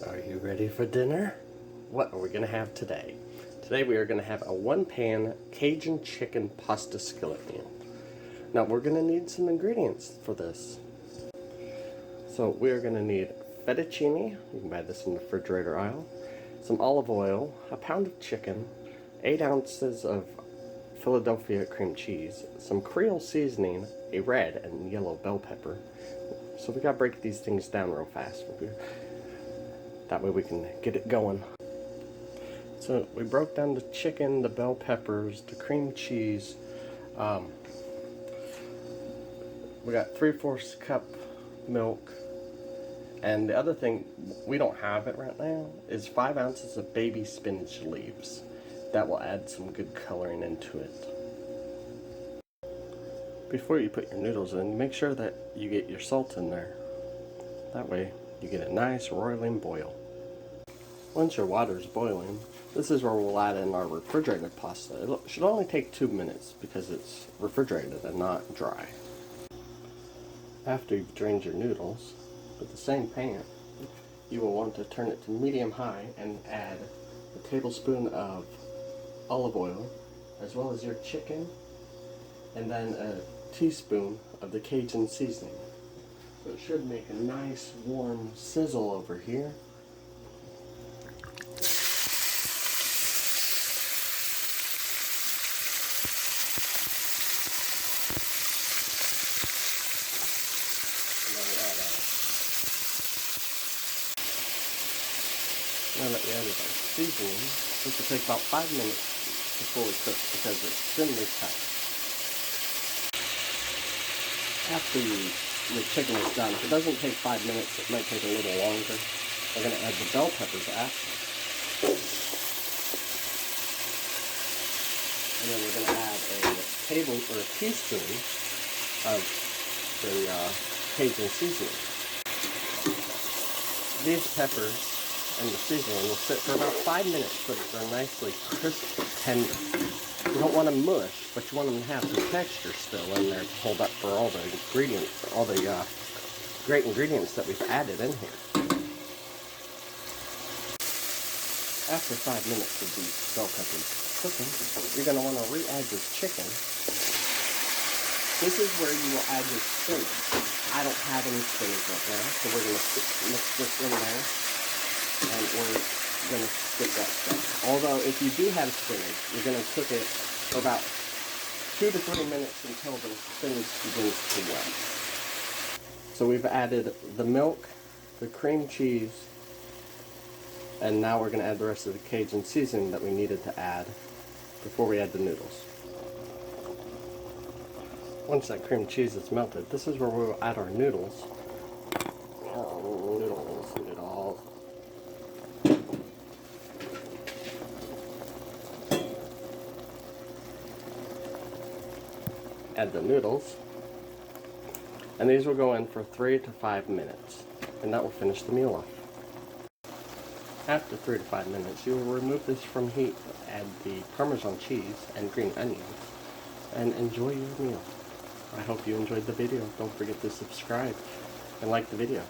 Are you ready for dinner? What are we going to have today? Today we are going to have a one-pan Cajun chicken pasta skillet meal. Now we're going to need some ingredients for this. So we are going to need fettuccine, you can buy this in the refrigerator aisle, some olive oil, a pound of chicken, 8 ounces of Philadelphia cream cheese, some Creole seasoning, a red and yellow bell pepper. So we got to break these things down real fast. That way we can get it going. So we broke down the chicken, the bell peppers, the cream cheese. We got 3/4 cup milk. And the other thing, we don't have it right now, is 5 ounces of baby spinach leaves. That will add some good coloring into it. Before you put your noodles in, make sure that you get your salt in there. That way you get a nice roiling boil. Once your water is boiling, this is where we'll add in our refrigerated pasta. It should only take 2 minutes because it's refrigerated and not dry. After you've drained your noodles, with the same pan, you will want to turn it to medium-high and add a tablespoon of olive oil, as well as your chicken, and then a teaspoon of the Cajun seasoning. So it should make a nice warm sizzle over here. Now that we added our seasoning, this will take about 5 minutes to fully cook because it's thinly cut. After your chicken is done, if it doesn't take 5 minutes, it might take a little longer. We're going to add the bell peppers after. And then we're going to add a teaspoon of the Cajun seasoning. These peppers and the seasoning will sit for about 5 minutes so that they're nicely crisp and tender. You don't want them mush, but you want them to have some texture still in there to hold up for all the ingredients, all the great ingredients that we've added in here. After 5 minutes of these bell peppers cooking, you're going to want to re-add your chicken. This is where you will add your spinach. I don't have any spinach right now, so we're going to mix this in there. And we're going to skip that stuff. Although, if you do have spinach, you're going to cook it for about 2 to 3 minutes until the spinach begins to wet. So we've added the milk, the cream cheese, and now we're going to add the rest of the Cajun seasoning that we needed to add before we add the noodles. Once that cream cheese is melted, this is where we'll add our noodles. Add the noodles, and these will go in for 3 to 5 minutes, and that will finish the meal off. After 3 to 5 minutes, you will remove this from heat, add the Parmesan cheese and green onions, and enjoy your meal. I hope you enjoyed the video. Don't forget to subscribe and like the video.